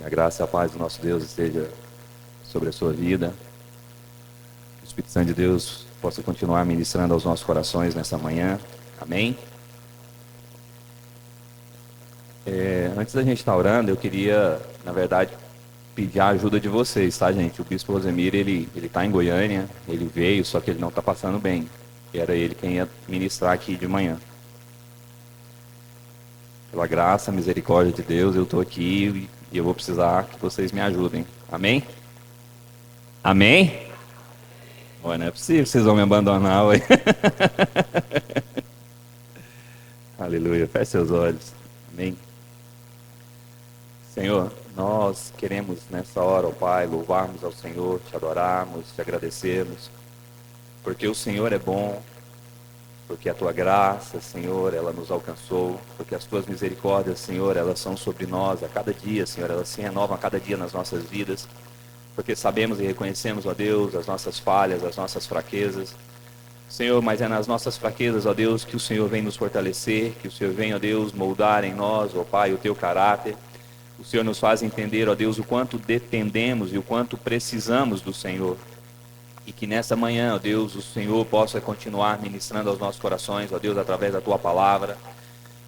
A graça e a paz do nosso Deus esteja sobre a sua vida. O Espírito Santo de Deus possa continuar ministrando aos nossos corações nessa manhã. Amém? Antes da gente estar orando, eu queria, na verdade, pedir a ajuda de vocês, tá, gente? O Bispo Rosemir, ele está em Goiânia, ele veio, só que ele não está passando bem. Era ele quem ia ministrar aqui de manhã. Pela graça, misericórdia de Deus, eu estou aqui e eu vou precisar que vocês me ajudem. Amém? Amém? Ué, não é possível que vocês vão me abandonar, ué. Aleluia. Feche seus olhos. Amém. Senhor, nós queremos nessa hora, ó Pai, louvarmos ao Senhor, te adorarmos, te agradecermos, porque o Senhor é bom, porque a tua graça, Senhor, ela nos alcançou, porque as tuas misericórdias, Senhor, elas são sobre nós a cada dia, Senhor, elas se renovam a cada dia nas nossas vidas, porque sabemos e reconhecemos, ó Deus, as nossas falhas, as nossas fraquezas, Senhor, mas é nas nossas fraquezas, ó Deus, que o Senhor vem nos fortalecer, que o Senhor vem, ó Deus, moldar em nós, ó Pai, o teu caráter. O Senhor nos faz entender, ó Deus, o quanto dependemos e o quanto precisamos do Senhor. E que nessa manhã, ó Deus, o Senhor possa continuar ministrando aos nossos corações, ó Deus, através da tua palavra,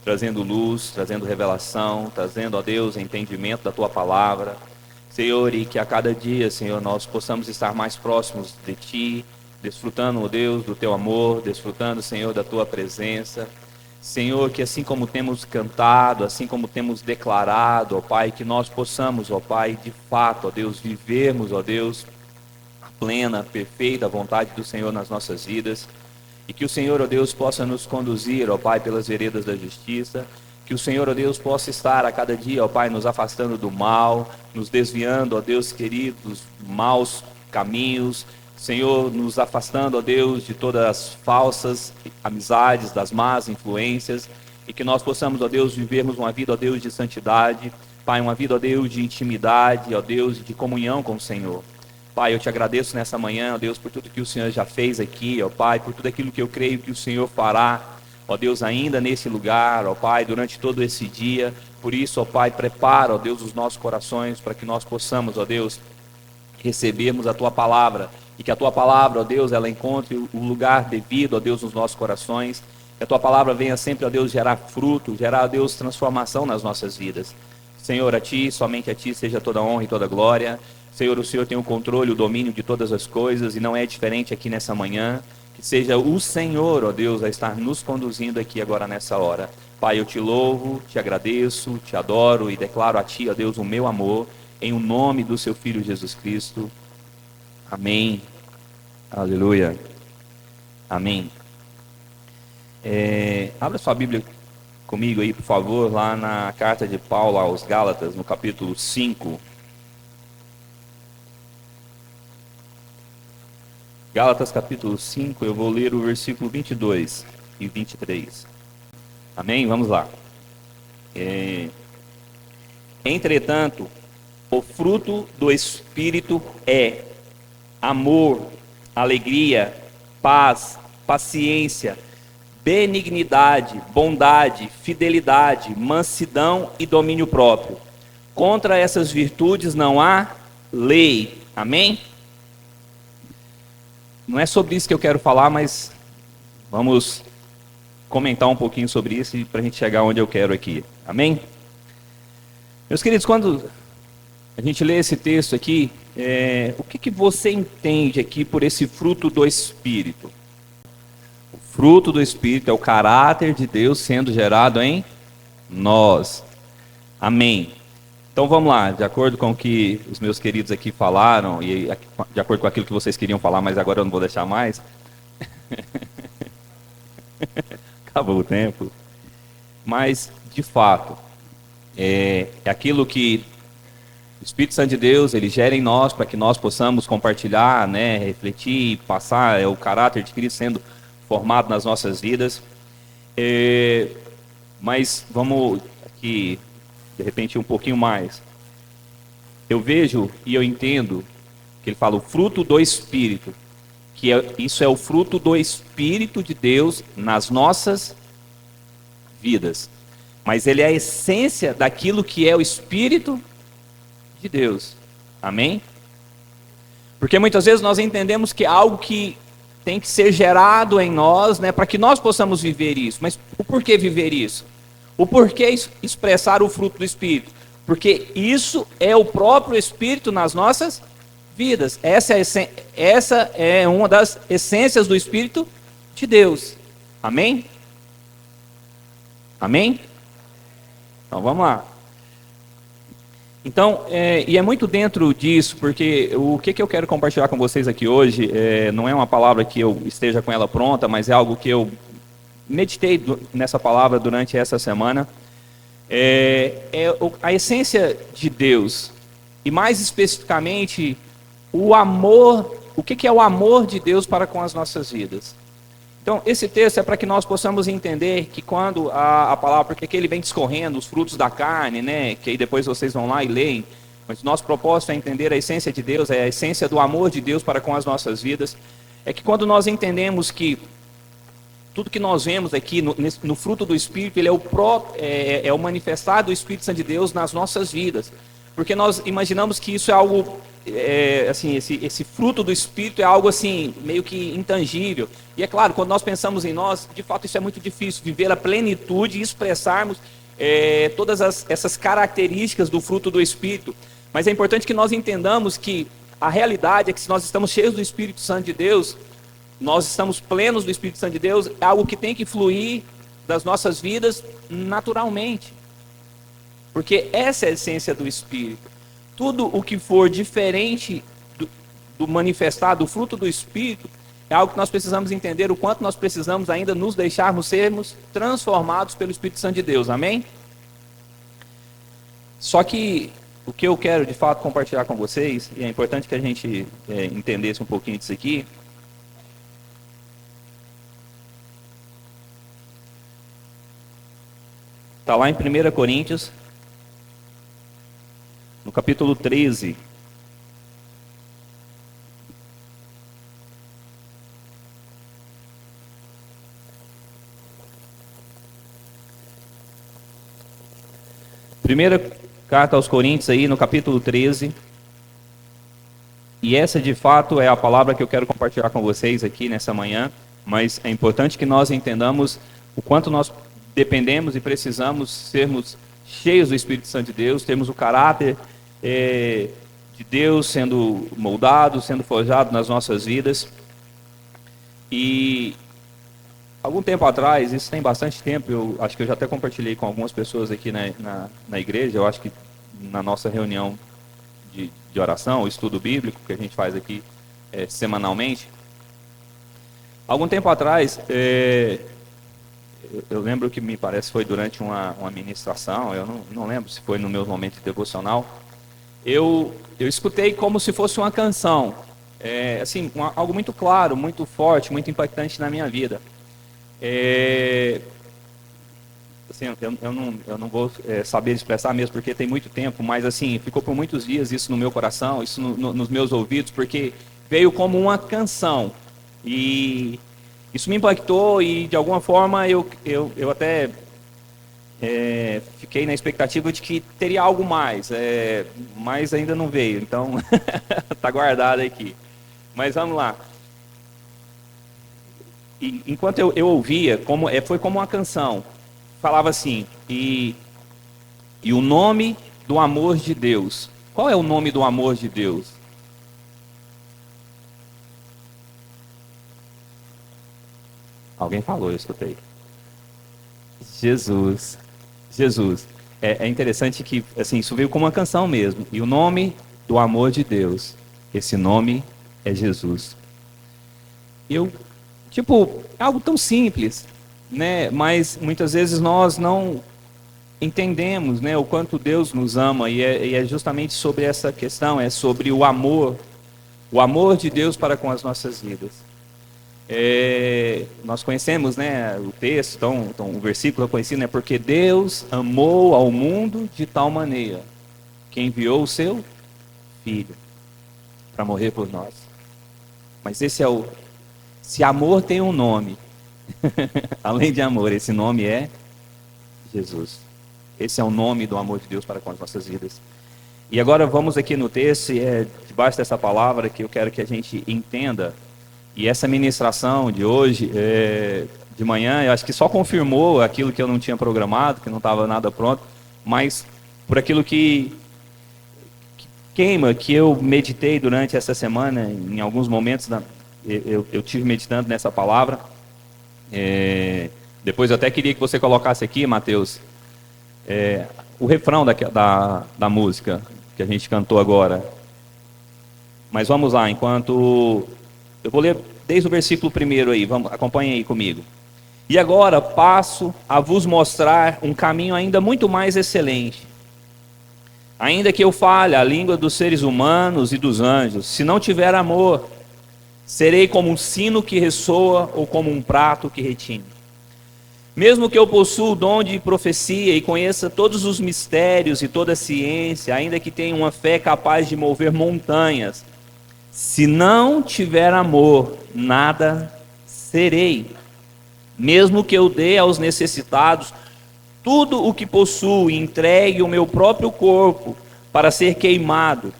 trazendo luz, trazendo revelação, trazendo, ó Deus, entendimento da tua palavra. Senhor, e que a cada dia, Senhor, nós possamos estar mais próximos de ti, desfrutando, ó Deus, do teu amor, desfrutando, Senhor, da tua presença. Senhor, que assim como temos cantado, assim como temos declarado, ó Pai, que nós possamos, ó Pai, de fato, ó Deus, vivermos, ó Deus, a plena, perfeita vontade do Senhor nas nossas vidas. E que o Senhor, ó Deus, possa nos conduzir, ó Pai, pelas veredas da justiça. Que o Senhor, ó Deus, possa estar a cada dia, ó Pai, nos afastando do mal, nos desviando, ó Deus querido, dos maus caminhos. Senhor, nos afastando, ó Deus, de todas as falsas amizades, das más influências, e que nós possamos, ó Deus, vivermos uma vida, ó Deus, de santidade, Pai, uma vida, ó Deus, de intimidade, ó Deus, de comunhão com o Senhor. Pai, eu te agradeço nessa manhã, ó Deus, por tudo que o Senhor já fez aqui, ó Pai, por tudo aquilo que eu creio que o Senhor fará, ó Deus, ainda nesse lugar, ó Pai, durante todo esse dia. Por isso, ó Pai, prepara, ó Deus, os nossos corações para que nós possamos, ó Deus, recebermos a Tua palavra, e que a Tua palavra, ó Deus, ela encontre o lugar devido, ó Deus, nos nossos corações, que a Tua palavra venha sempre, ó Deus, gerar fruto, gerar, ó Deus, transformação nas nossas vidas. Senhor, a Ti, somente a Ti, seja toda honra e toda glória. Senhor, o Senhor tem o controle, o domínio de todas as coisas, e não é diferente aqui nessa manhã. Que seja o Senhor, ó Deus, a estar nos conduzindo aqui agora nessa hora. Pai, eu te louvo, te agradeço, te adoro e declaro a Ti, ó Deus, o meu amor, em o nome do Seu Filho Jesus Cristo. Amém. Aleluia. Amém. Abra sua Bíblia comigo aí, por favor, lá na carta de Paulo aos Gálatas, no capítulo 5. Gálatas capítulo 5, eu vou ler o versículo 22 e 23. Amém? Vamos lá. Entretanto, o fruto do Espírito é amor, alegria, paz, paciência, benignidade, bondade, fidelidade, mansidão e domínio próprio. Contra essas virtudes não há lei. Amém? Não é sobre isso que eu quero falar, mas vamos comentar um pouquinho sobre isso para a gente chegar onde eu quero aqui. Amém? Meus queridos, quando a gente lê esse texto aqui, o que você entende aqui por esse fruto do Espírito? O fruto do Espírito é o caráter de Deus sendo gerado em nós. Amém. Então vamos lá, de acordo com o que os meus queridos aqui falaram, e de acordo com aquilo que vocês queriam falar, mas agora eu não vou deixar mais. Acabou o tempo. Mas, de fato, é aquilo que o Espírito Santo de Deus, ele gera em nós para que nós possamos compartilhar, né, refletir, passar o caráter de Cristo sendo formado nas nossas vidas. Mas vamos aqui, de repente, um pouquinho mais. Eu vejo e eu entendo que ele fala o fruto do Espírito, que isso é o fruto do Espírito de Deus nas nossas vidas. Mas ele é a essência daquilo que é o Espírito de Deus. Amém? Porque muitas vezes nós entendemos que é algo que tem que ser gerado em nós, né, para que nós possamos viver isso. Mas o porquê viver isso? O porquê expressar o fruto do Espírito? Porque isso é o próprio Espírito nas nossas vidas. Essa é uma das essências do Espírito de Deus. Amém? Amém? Então vamos lá. Então, e é muito dentro disso, porque o que eu quero compartilhar com vocês aqui hoje, não é uma palavra que eu esteja com ela pronta, mas é algo que eu meditei nessa palavra durante essa semana. A essência de Deus, e mais especificamente, o amor, o que é o amor de Deus para com as nossas vidas. Então, esse texto é para que nós possamos entender que quando a palavra, porque aqui ele vem discorrendo os frutos da carne, né, que aí depois vocês vão lá e leem, mas nosso propósito é entender a essência de Deus, é a essência do amor de Deus para com as nossas vidas, é que quando nós entendemos que tudo que nós vemos aqui no fruto do Espírito, ele é o manifestar do Espírito Santo de Deus nas nossas vidas, porque nós imaginamos que isso é algo, assim, esse fruto do Espírito é algo assim, meio que intangível. E é claro, quando nós pensamos em nós, de fato isso é muito difícil, viver a plenitude e expressarmos todas essas características do fruto do Espírito. Mas é importante que nós entendamos que a realidade é que se nós estamos cheios do Espírito Santo de Deus, nós estamos plenos do Espírito Santo de Deus, é algo que tem que fluir das nossas vidas naturalmente. Porque essa é a essência do Espírito. Tudo o que for diferente do manifestar do fruto do Espírito é algo que nós precisamos entender, o quanto nós precisamos ainda nos deixarmos sermos transformados pelo Espírito Santo de Deus. Amém? Só que o que eu quero de fato compartilhar com vocês, e é importante que a gente entendesse um pouquinho disso aqui, está lá em 1 Coríntios, no capítulo 13. Primeira carta aos Coríntios aí, no capítulo 13. E essa de fato é a palavra que eu quero compartilhar com vocês aqui nessa manhã. Mas é importante que nós entendamos o quanto nós dependemos e precisamos sermos cheios do Espírito Santo de Deus, termos o caráter de Deus sendo moldado, sendo forjado nas nossas vidas. E algum tempo atrás, isso tem bastante tempo, eu acho que eu já até compartilhei com algumas pessoas aqui na igreja, eu acho que na nossa reunião de oração, o estudo bíblico que a gente faz aqui semanalmente. Algum tempo atrás, eu lembro que me parece foi durante uma ministração, eu não lembro se foi no meu momento de devocional, eu escutei como se fosse uma canção, assim, algo muito claro, muito forte, muito impactante na minha vida. Assim, eu não vou saber expressar mesmo porque tem muito tempo, mas assim, ficou por muitos dias isso no meu coração, isso nos meus ouvidos, porque veio como uma canção. E isso me impactou e de alguma forma eu até fiquei na expectativa de que teria algo mais, mas ainda não veio, então está guardado aqui. Mas vamos lá. E, enquanto eu ouvia, foi como uma canção, falava assim, e o nome do amor de Deus. Qual é o nome do amor de Deus? Alguém falou, eu escutei. Jesus. Jesus. É interessante que assim, isso veio como uma canção mesmo. E o nome do amor de Deus, esse nome é Jesus. É algo tão simples, né? Mas muitas vezes nós não entendemos, né, o quanto Deus nos ama, e é justamente sobre essa questão, é sobre o amor de Deus para com as nossas vidas. Nós conhecemos, né, o texto, então o versículo eu conheci, né, porque Deus amou ao mundo de tal maneira que enviou o seu Filho para morrer por nós. Mas se amor tem um nome, além de amor, esse nome é Jesus. Esse é o nome do amor de Deus para com as nossas vidas. E agora vamos aqui no texto, e é debaixo dessa palavra que eu quero que a gente entenda. E essa ministração de hoje, de manhã, eu acho que só confirmou aquilo que eu não tinha programado, que não estava nada pronto, mas por aquilo que queima, que eu meditei durante essa semana, em alguns momentos, eu tive meditando nessa palavra. Depois eu até queria que você colocasse aqui, Mateus, o refrão da música que a gente cantou agora. Mas vamos lá, enquanto... Eu vou ler desde o versículo 1 aí, acompanhem aí comigo. E agora passo a vos mostrar um caminho ainda muito mais excelente. Ainda que eu fale a língua dos seres humanos e dos anjos, se não tiver amor, serei como um sino que ressoa ou como um prato que retine. Mesmo que eu possua o dom de profecia e conheça todos os mistérios e toda a ciência, ainda que tenha uma fé capaz de mover montanhas, se não tiver amor, nada serei. Mesmo que eu dê aos necessitados tudo o que possuo e entregue o meu próprio corpo para ser queimado,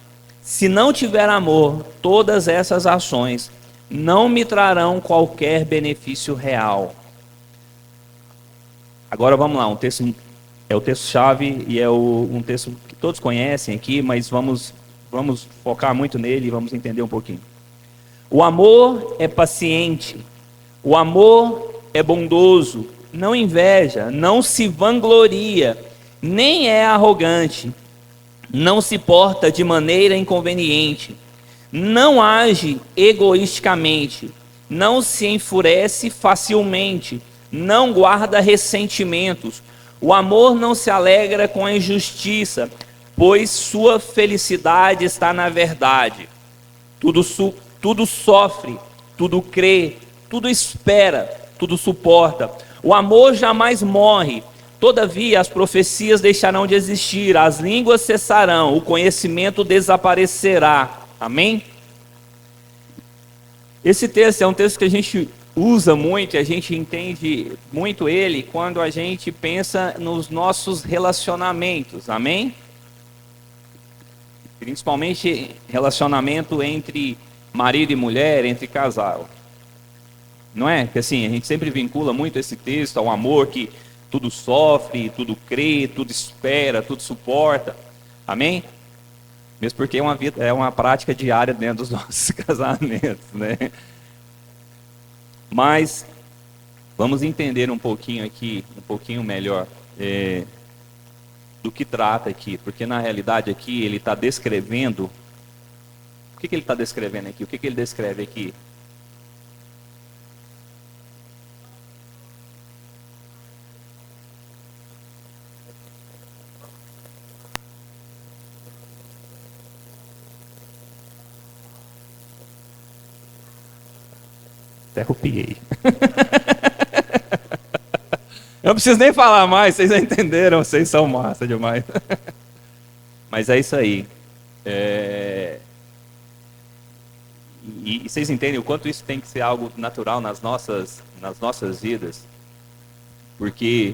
se não tiver amor, todas essas ações não me trarão qualquer benefício real. Agora vamos lá, é o texto-chave e é um texto que todos conhecem aqui, mas vamos focar muito nele e vamos entender um pouquinho. O amor é paciente, o amor é bondoso, não inveja, não se vangloria, nem é arrogante, não se porta de maneira inconveniente, não age egoisticamente, não se enfurece facilmente, não guarda ressentimentos. O amor não se alegra com a injustiça, pois sua felicidade está na verdade. Tudo sofre, tudo crê, tudo espera, tudo suporta. O amor jamais morre. Todavia as profecias deixarão de existir, as línguas cessarão, o conhecimento desaparecerá. Amém? Esse texto é um texto que a gente usa muito, a gente entende muito ele quando a gente pensa nos nossos relacionamentos. Amém? Principalmente relacionamento entre marido e mulher, entre casal. Não é? Que assim, a gente sempre vincula muito esse texto ao amor que tudo sofre, tudo crê, tudo espera, tudo suporta. Amém? Mesmo porque é uma prática diária dentro dos nossos casamentos, né? Mas vamos entender um pouquinho aqui, um pouquinho melhor do que trata aqui, porque na realidade aqui ele está descrevendo. O que ele está descrevendo aqui? O que ele descreve aqui? Até rupiei. Eu não preciso nem falar mais, vocês já entenderam, vocês são massa demais. Mas é isso aí. E vocês entendem o quanto isso tem que ser algo natural nas nossas vidas? Porque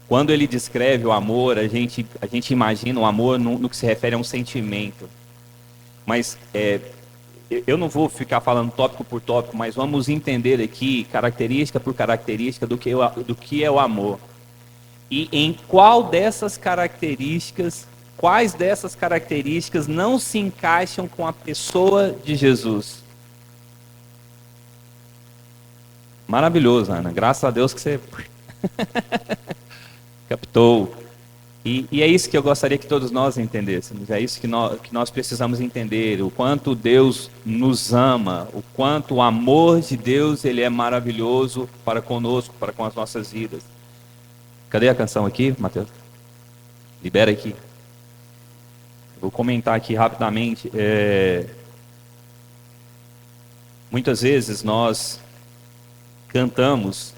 quando ele descreve o amor, a gente imagina o amor no que se refere a um sentimento. Mas eu não vou ficar falando tópico por tópico, mas vamos entender aqui, característica por característica, do que é o amor. E em quais dessas características não se encaixam com a pessoa de Jesus? Maravilhoso, Ana. Graças a Deus que você captou. E é isso que eu gostaria que todos nós entendêssemos. É isso que nós precisamos entender. O quanto Deus nos ama. O quanto o amor de Deus ele é maravilhoso para conosco, para com as nossas vidas. Cadê a canção aqui, Mateus? Libera aqui. Vou comentar aqui rapidamente. Muitas vezes nós cantamos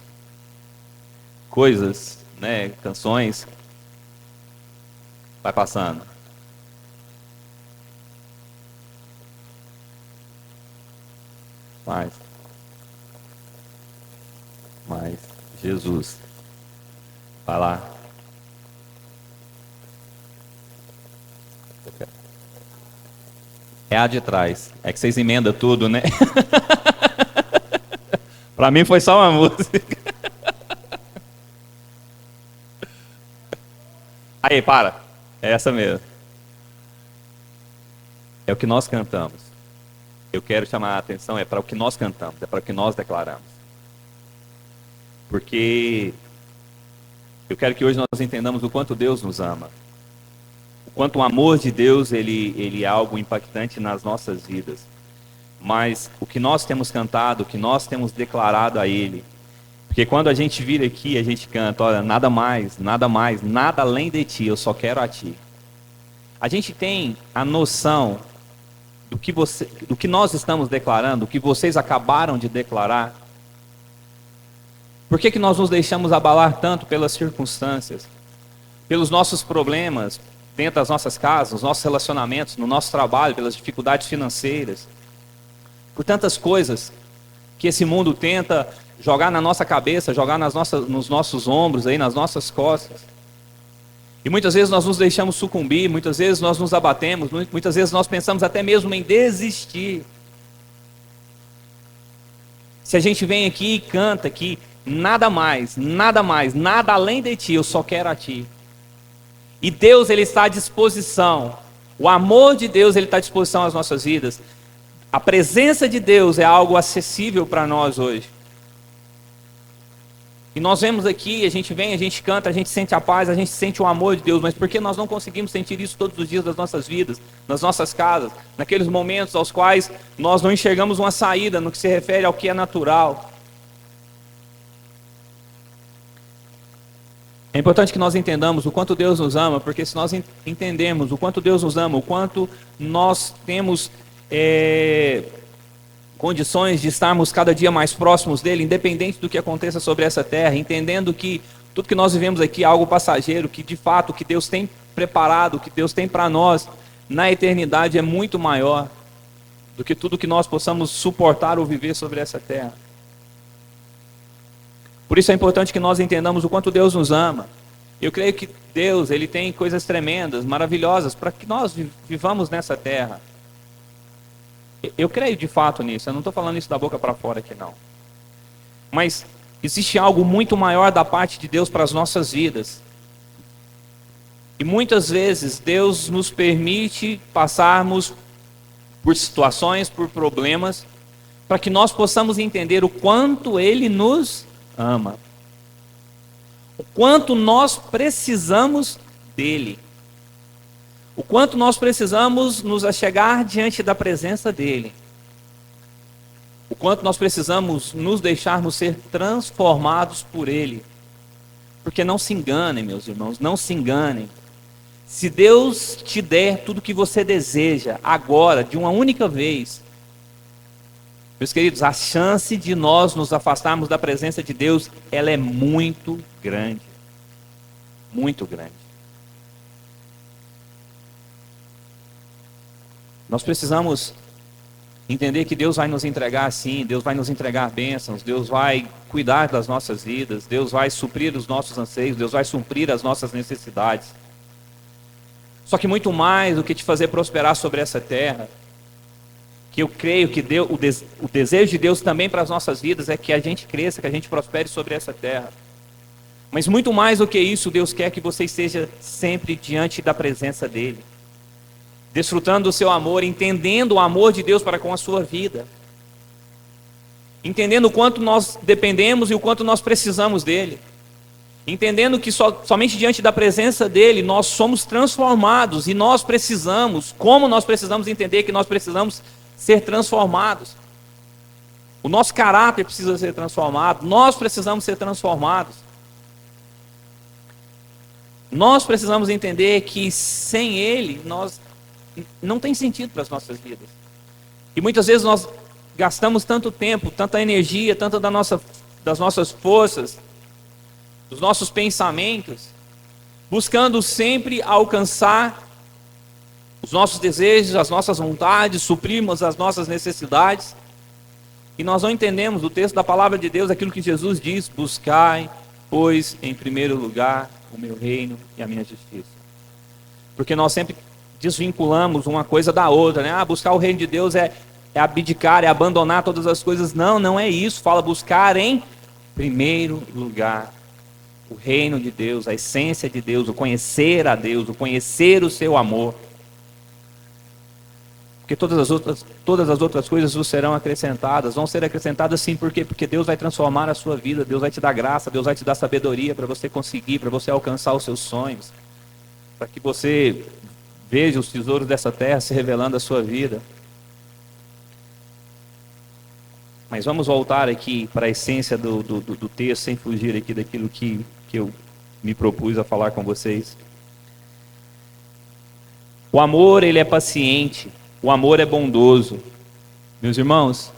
coisas, né, canções, vai passando. Mais. Jesus. Vai lá. É a de trás. É que vocês emendam tudo, né? Para mim foi só uma música. Aí, para. É essa mesmo. É o que nós cantamos. Eu quero chamar a atenção, é para o que nós cantamos, é para o que nós declaramos. Porque eu quero que hoje nós entendamos o quanto Deus nos ama. O quanto o amor de Deus, ele é algo impactante nas nossas vidas. Mas o que nós temos cantado, o que nós temos declarado a Ele. Porque quando a gente vira aqui, a gente canta, olha, nada mais, nada além de Ti, eu só quero a Ti. A gente tem a noção do que nós estamos declarando, o que vocês acabaram de declarar. Por que nós nos deixamos abalar tanto pelas circunstâncias, pelos nossos problemas dentro das nossas casas, nos nossos relacionamentos, no nosso trabalho, pelas dificuldades financeiras, por tantas coisas que esse mundo tenta jogar na nossa cabeça, jogar nos nossos ombros, aí, nas nossas costas. E muitas vezes nós nos deixamos sucumbir, muitas vezes nós nos abatemos, muitas vezes nós pensamos até mesmo em desistir. Se a gente vem aqui e canta que nada mais, nada além de Ti, eu só quero a Ti. E Deus, Ele está à disposição. O amor de Deus, Ele está à disposição às nossas vidas. A presença de Deus é algo acessível para nós hoje. E nós vemos aqui, a gente vem, a gente canta, a gente sente a paz, a gente sente o amor de Deus, mas por que nós não conseguimos sentir isso todos os dias das nossas vidas, nas nossas casas, naqueles momentos aos quais nós não enxergamos uma saída no que se refere ao que é natural? É importante que nós entendamos o quanto Deus nos ama, porque se nós entendemos o quanto Deus nos ama, o quanto nós temos condições de estarmos cada dia mais próximos dele, independente do que aconteça sobre essa terra, entendendo que tudo que nós vivemos aqui é algo passageiro, que de fato o que Deus tem preparado, o que Deus tem para nós na eternidade é muito maior do que tudo que nós possamos suportar ou viver sobre essa terra. Por isso é importante que nós entendamos o quanto Deus nos ama. Eu creio que Deus, Ele tem coisas tremendas, maravilhosas, para que nós vivamos nessa terra. Eu creio de fato nisso, eu não estou falando isso da boca para fora aqui não. Mas existe algo muito maior da parte de Deus para as nossas vidas. E muitas vezes Deus nos permite passarmos por situações, por problemas, para que nós possamos entender o quanto Ele nos ama. O quanto nós precisamos dEle. O quanto nós precisamos nos achegar diante da presença dEle. O quanto nós precisamos nos deixarmos ser transformados por Ele. Porque não se enganem, meus irmãos, não se enganem. Se Deus te der tudo o que você deseja, agora, de uma única vez, meus queridos, a chance de nós nos afastarmos da presença de Deus, ela é muito grande. Muito grande. Nós precisamos entender que Deus vai nos entregar sim, Deus vai nos entregar bênçãos, Deus vai cuidar das nossas vidas, Deus vai suprir os nossos anseios, Deus vai suprir as nossas necessidades. Só que muito mais do que te fazer prosperar sobre essa terra, que eu creio que Deus, o desejo de Deus também para as nossas vidas é que a gente cresça, que a gente prospere sobre essa terra. Mas muito mais do que isso, Deus quer que você esteja sempre diante da presença dEle. Desfrutando do seu amor, entendendo o amor de Deus para com a sua vida. Entendendo o quanto nós dependemos e o quanto nós precisamos dEle. Entendendo que somente diante da presença dEle nós somos transformados e nós precisamos, como nós precisamos entender que nós precisamos ser transformados. O nosso caráter precisa ser transformado, nós precisamos ser transformados. Nós precisamos entender que sem Ele nós não tem sentido para as nossas vidas. E muitas vezes nós gastamos tanto tempo, tanta energia, tanta das nossas forças, dos nossos pensamentos, buscando sempre alcançar os nossos desejos, as nossas vontades, suprirmos as nossas necessidades. E nós não entendemos do texto da palavra de Deus aquilo que Jesus diz: buscai, pois, em primeiro lugar, o meu reino e a minha justiça. Porque nós sempre desvinculamos uma coisa da outra, né? Buscar o reino de Deus é abdicar, é abandonar todas as coisas. Não, não é isso. Fala buscar em primeiro lugar o reino de Deus, a essência de Deus, o conhecer a Deus, o conhecer o seu amor. Porque todas as outras coisas vos serão acrescentadas. Vão ser acrescentadas sim, por quê? Porque Deus vai transformar a sua vida, Deus vai te dar graça, Deus vai te dar sabedoria para você conseguir, para você alcançar os seus sonhos, para que você veja os tesouros dessa terra se revelando à sua vida. Mas vamos voltar aqui para a essência do texto, sem fugir aqui daquilo que eu me propus a falar com vocês. O amor, ele é paciente. O amor é bondoso. Meus irmãos,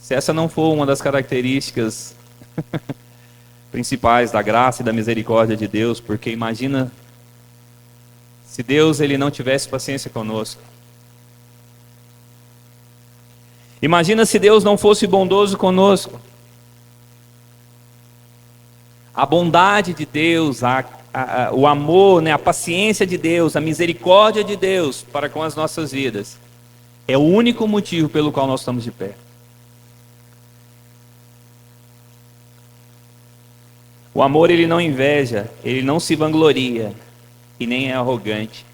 se essa não for uma das características principais da graça e da misericórdia de Deus, porque imagina se Deus ele não tivesse paciência conosco. Imagina se Deus não fosse bondoso conosco. A bondade de Deus, o amor, né, a paciência de Deus, a misericórdia de Deus para com as nossas vidas é o único motivo pelo qual nós estamos de pé. O amor, ele não inveja, ele não se vangloria e nem é arrogante.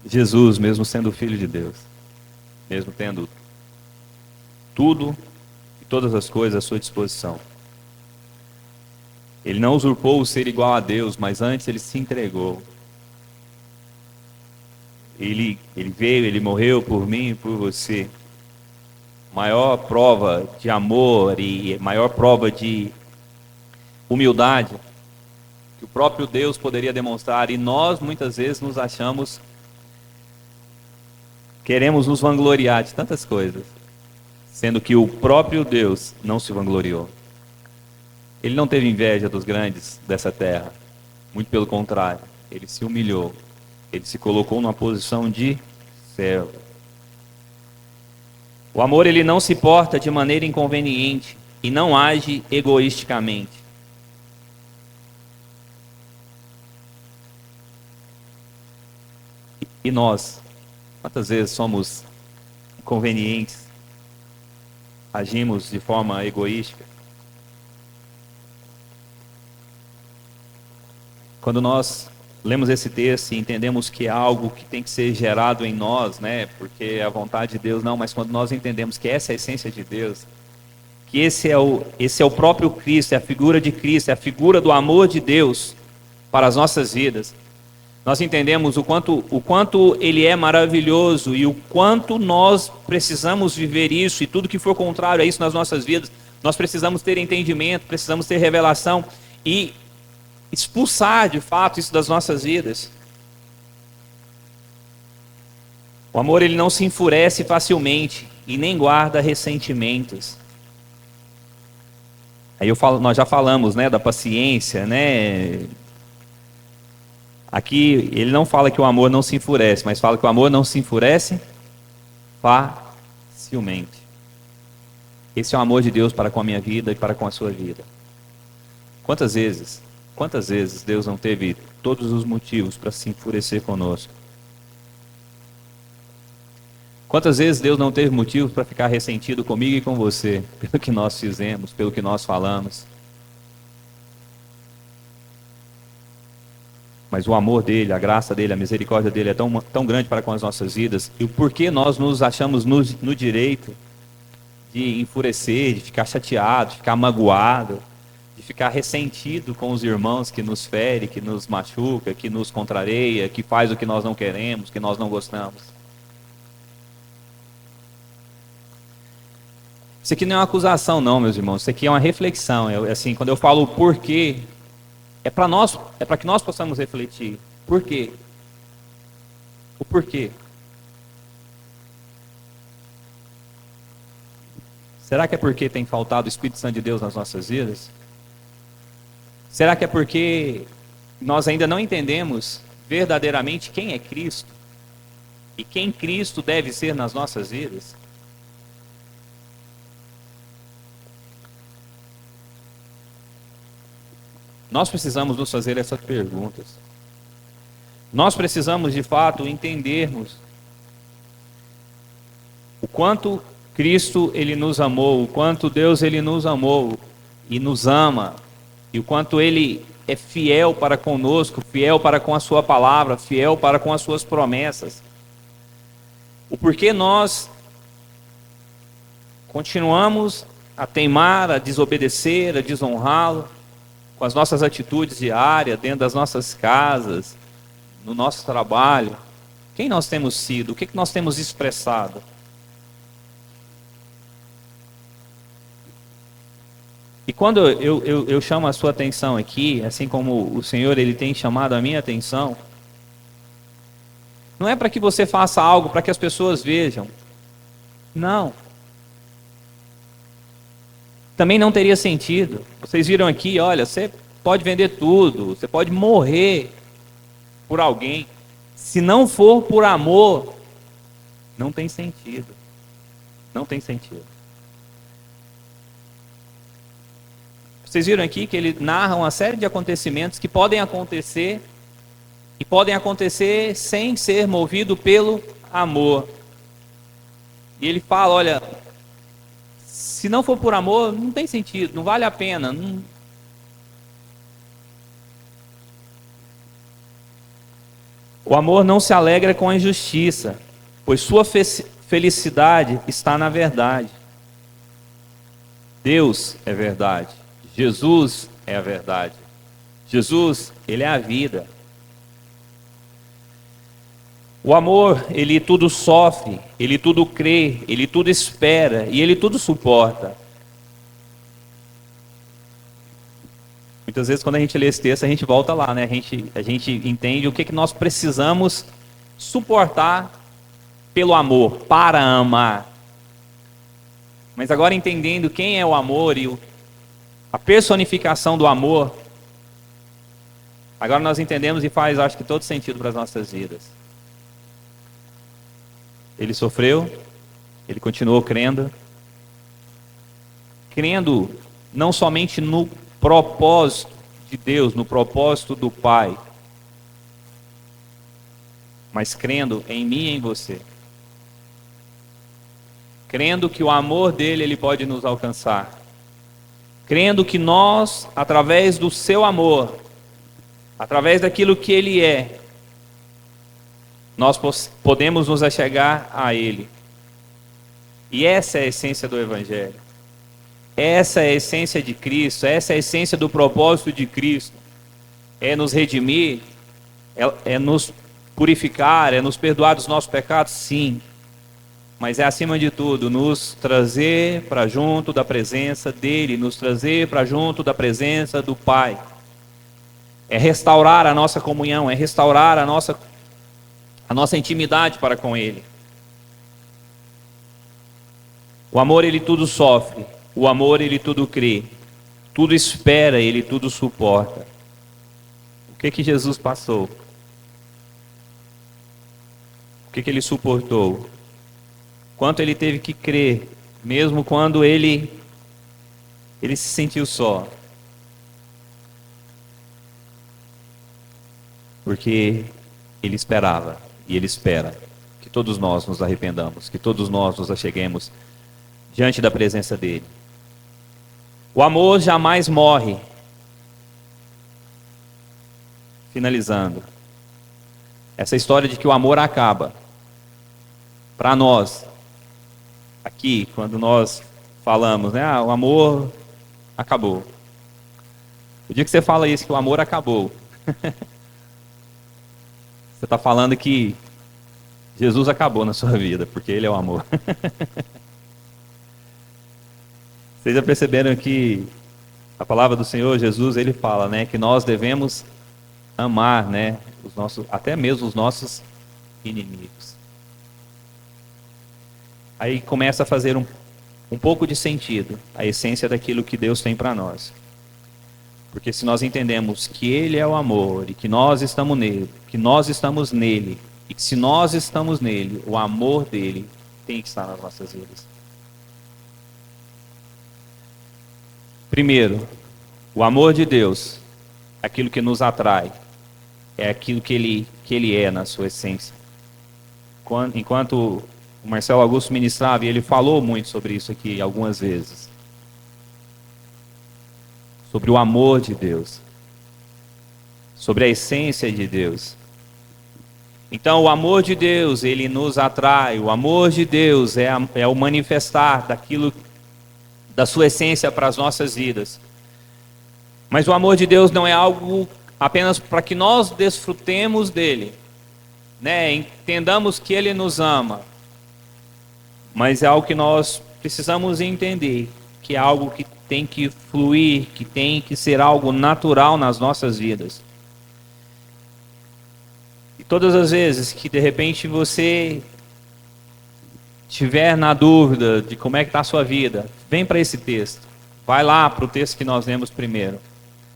Jesus, mesmo sendo filho de Deus, mesmo tendo tudo e todas as coisas à sua disposição, ele não usurpou o ser igual a Deus, mas antes ele se entregou. Ele veio, ele morreu por mim e por você. Maior prova de amor e maior prova de humildade que o próprio Deus poderia demonstrar. E nós muitas vezes nos achamos, queremos nos vangloriar de tantas coisas, sendo que o próprio Deus não se vangloriou. Ele não teve inveja dos grandes dessa terra. Muito pelo contrário. Ele se humilhou. Ele se colocou numa posição de servo. O amor, ele não se porta de maneira inconveniente e não age egoisticamente. E nós, quantas vezes somos inconvenientes? Agimos de forma egoística? Quando nós lemos esse texto e entendemos que é algo que tem que ser gerado em nós, né? Porque é a vontade de Deus, não, mas quando nós entendemos que essa é a essência de Deus, que esse é o próprio Cristo, é a figura de Cristo, é a figura do amor de Deus para as nossas vidas, nós entendemos o quanto Ele é maravilhoso e o quanto nós precisamos viver isso, e tudo que for contrário a isso nas nossas vidas, nós precisamos ter entendimento, precisamos ter revelação e expulsar de fato isso das nossas vidas. O amor, ele não se enfurece facilmente e nem guarda ressentimentos. Aí nós já falamos, né, da paciência, né? Aqui ele não fala que o amor não se enfurece, mas fala que o amor não se enfurece facilmente. Esse é o amor de Deus para com a minha vida e para com a sua vida. Quantas vezes Deus não teve todos os motivos para se enfurecer conosco? Quantas vezes Deus não teve motivos para ficar ressentido comigo e com você, pelo que nós fizemos, pelo que nós falamos? Mas o amor dele, a graça dele, a misericórdia dele é tão grande para com as nossas vidas, e o porquê nós nos achamos no direito de enfurecer, de ficar chateado, de ficar magoado, de ficar ressentido com os irmãos que nos fere, que nos machuca, que nos contraria, que faz o que nós não queremos, que nós não gostamos. Isso aqui não é uma acusação não, meus irmãos, isso aqui é uma reflexão. Assim, quando eu falo o porquê, é para que nós possamos refletir. Por quê? O porquê. Será que é porque tem faltado o Espírito Santo de Deus nas nossas vidas? Será que é porque nós ainda não entendemos verdadeiramente quem é Cristo? E quem Cristo deve ser nas nossas vidas? Nós precisamos nos fazer essas perguntas. Nós precisamos, de fato, entendermos o quanto Cristo ele nos amou, o quanto Deus ele nos amou e nos ama, e o quanto ele é fiel para conosco, fiel para com a sua palavra, fiel para com as suas promessas. O porquê nós continuamos a teimar, a desobedecer, a desonrá-lo com as nossas atitudes diárias, dentro das nossas casas, no nosso trabalho. Quem nós temos sido? O que nós temos expressado? E quando eu chamo a sua atenção aqui, assim como o Senhor ele tem chamado a minha atenção, não é para que você faça algo para que as pessoas vejam. Não. Também não teria sentido. Vocês viram aqui, olha, você pode vender tudo, você pode morrer por alguém. Se não for por amor, não tem sentido. Não tem sentido. Vocês viram aqui que ele narra uma série de acontecimentos que podem acontecer e podem acontecer sem ser movido pelo amor. E ele fala, olha, se não for por amor, não tem sentido, não vale a pena. Não... O amor não se alegra com a injustiça, pois sua felicidade está na verdade. Deus é verdade. Jesus é a verdade. Jesus, ele é a vida. O amor, ele tudo sofre, ele tudo crê, ele tudo espera e ele tudo suporta. Muitas vezes quando a gente lê esse texto, a gente volta lá, né? A gente entende o que nós precisamos suportar pelo amor, para amar. Mas agora entendendo quem é o amor e a personificação do amor, agora nós entendemos e faz, acho que, todo sentido para as nossas vidas. Ele sofreu, ele continuou crendo não somente no propósito de Deus, no propósito do Pai, mas crendo em mim e em você. Crendo que o amor dele, ele pode nos alcançar. Crendo que nós, através do seu amor, através daquilo que ele é, nós podemos nos achegar a ele. E essa é a essência do Evangelho. Essa é a essência de Cristo, essa é a essência do propósito de Cristo. É nos redimir, é nos purificar, é nos perdoar dos nossos pecados, sim. Mas é, acima de tudo, nos trazer para junto da presença dele, nos trazer para junto da presença do Pai. É restaurar a nossa comunhão, é restaurar a nossa intimidade para com ele. O amor, ele tudo sofre. O amor, ele tudo crê. Tudo espera, ele tudo suporta. O que Jesus passou? O que ele suportou? Quanto ele teve que crer, mesmo quando ele se sentiu só. Porque ele esperava, e ele espera, que todos nós nos arrependamos, que todos nós nos acheguemos diante da presença dele. O amor jamais morre. Finalizando, essa história de que o amor acaba, para nós, aqui, quando nós falamos, né, o amor acabou. O dia que você fala isso, que o amor acabou, você está falando que Jesus acabou na sua vida, porque ele é o amor. Vocês já perceberam que a palavra do Senhor Jesus, ele fala, né, que nós devemos amar, né, até mesmo os nossos inimigos. Aí começa a fazer um pouco de sentido a essência daquilo que Deus tem para nós. Porque se nós entendemos que ele é o amor e que nós estamos nele, e que se nós estamos nele, o amor dele tem que estar nas nossas vidas. Primeiro, o amor de Deus, aquilo que nos atrai. é aquilo que ele é na sua essência. Enquanto o Marcelo Augusto ministrava, e ele falou muito sobre isso aqui algumas vezes, sobre o amor de Deus, sobre a essência de Deus. Então, o amor de Deus, ele nos atrai. O amor de Deus é o manifestar daquilo, da sua essência para as nossas vidas. Mas o amor de Deus não é algo apenas para que nós desfrutemos dele, né? Entendamos que ele nos ama. Mas é algo que nós precisamos entender, que é algo que tem que fluir, que tem que ser algo natural nas nossas vidas. E todas as vezes que de repente você estiver na dúvida de como é que está a sua vida, vem para esse texto. Vai lá para o texto que nós lemos primeiro.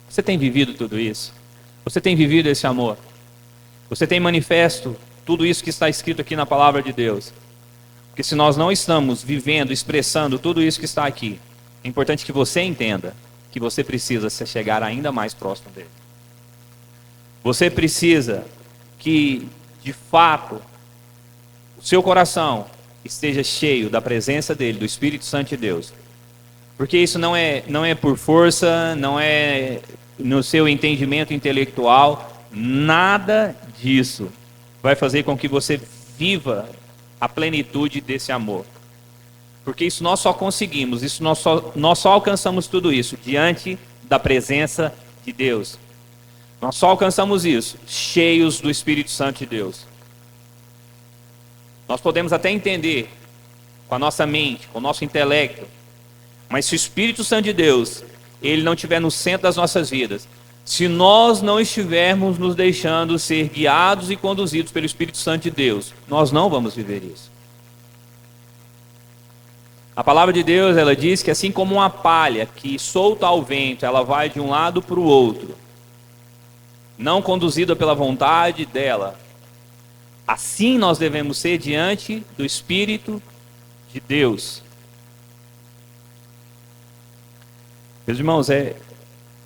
Você tem vivido tudo isso? Você tem vivido esse amor? Você tem manifesto tudo isso que está escrito aqui na palavra de Deus? Porque se nós não estamos vivendo, expressando tudo isso que está aqui, é importante que você entenda que você precisa se chegar ainda mais próximo dele. Você precisa que, de fato, o seu coração esteja cheio da presença dele, do Espírito Santo de Deus. Porque isso não é por força, não é no seu entendimento intelectual, nada disso vai fazer com que você viva a plenitude desse amor. Porque isso nós só conseguimos, nós só alcançamos tudo isso diante da presença de Deus. Nós só alcançamos isso cheios do Espírito Santo de Deus. Nós podemos até entender com a nossa mente, com o nosso intelecto, mas se o Espírito Santo de Deus, ele não estiver no centro das nossas vidas, se nós não estivermos nos deixando ser guiados e conduzidos pelo Espírito Santo de Deus, nós não vamos viver isso. A palavra de Deus, ela diz que assim como uma palha que solta ao vento, ela vai de um lado para o outro, não conduzida pela vontade dela, assim nós devemos ser diante do Espírito de Deus. Meus irmãos, é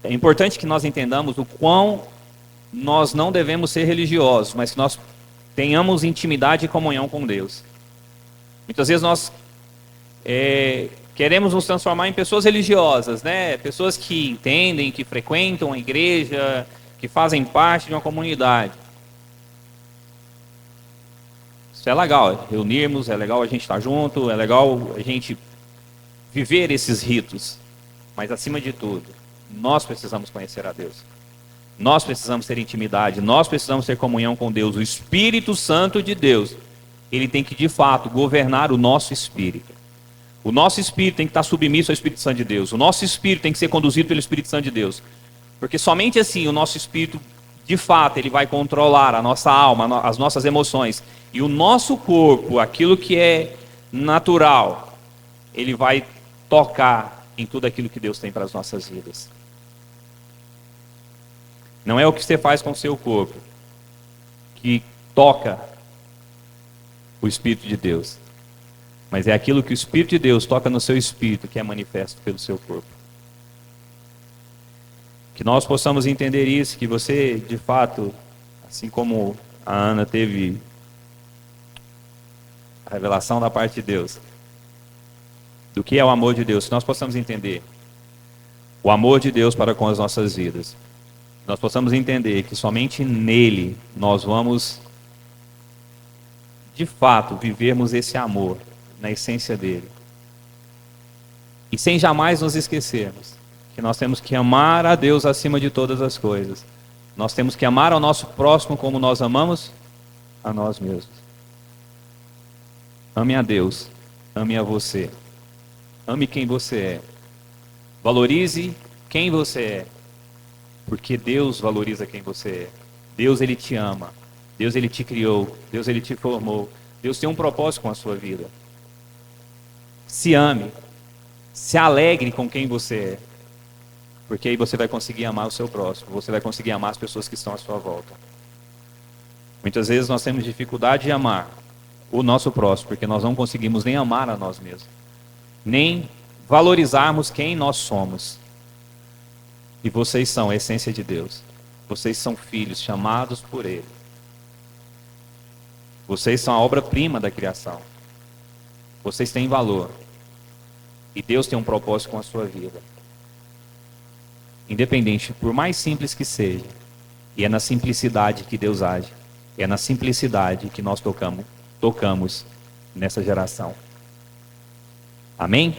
importante que nós entendamos o quão nós não devemos ser religiosos, mas que nós tenhamos intimidade e comunhão com Deus. Muitas vezes nós queremos nos transformar em pessoas religiosas, né? Pessoas que entendem, que frequentam a igreja, que fazem parte de uma comunidade. Isso é legal, reunirmos, é legal a gente estar junto, é legal a gente viver esses ritos. Mas acima de tudo, nós precisamos conhecer a Deus. Nós precisamos ter intimidade, nós precisamos ter comunhão com Deus. O Espírito Santo de Deus, ele tem que de fato governar o nosso espírito. O nosso espírito tem que estar submisso ao Espírito Santo de Deus. O nosso espírito tem que ser conduzido pelo Espírito Santo de Deus. Porque somente assim o nosso espírito, de fato, ele vai controlar a nossa alma, as nossas emoções. E o nosso corpo, aquilo que é natural, ele vai tocar em tudo aquilo que Deus tem para as nossas vidas. Não é o que você faz com o seu corpo que toca o Espírito de Deus, mas é aquilo que o Espírito de Deus toca no seu espírito que é manifesto pelo seu corpo. Que nós possamos entender isso, que você, de fato, assim como a Ana teve a revelação da parte de Deus, do que é o amor de Deus, que nós possamos entender o amor de Deus para com as nossas vidas. Nós possamos entender que somente nele nós vamos, de fato, vivermos esse amor na essência dele. E sem jamais nos esquecermos que nós temos que amar a Deus acima de todas as coisas. Nós temos que amar ao nosso próximo como nós amamos a nós mesmos. Ame a Deus, ame a você. Ame quem você é. Valorize quem você é. Porque Deus valoriza quem você é. Deus, ele te ama. Deus, ele te criou. Deus, ele te formou. Deus tem um propósito com a sua vida. Se ame. Se alegre com quem você é. Porque aí você vai conseguir amar o seu próximo. Você vai conseguir amar as pessoas que estão à sua volta. Muitas vezes nós temos dificuldade de amar o nosso próximo, porque nós não conseguimos nem amar a nós mesmos. Nem valorizarmos quem nós somos. E vocês são a essência de Deus. Vocês são filhos chamados por Ele. Vocês são a obra-prima da criação. Vocês têm valor. E Deus tem um propósito com a sua vida. Independente, por mais simples que seja. E é na simplicidade que Deus age. É na simplicidade que nós tocamos nessa geração. Amém?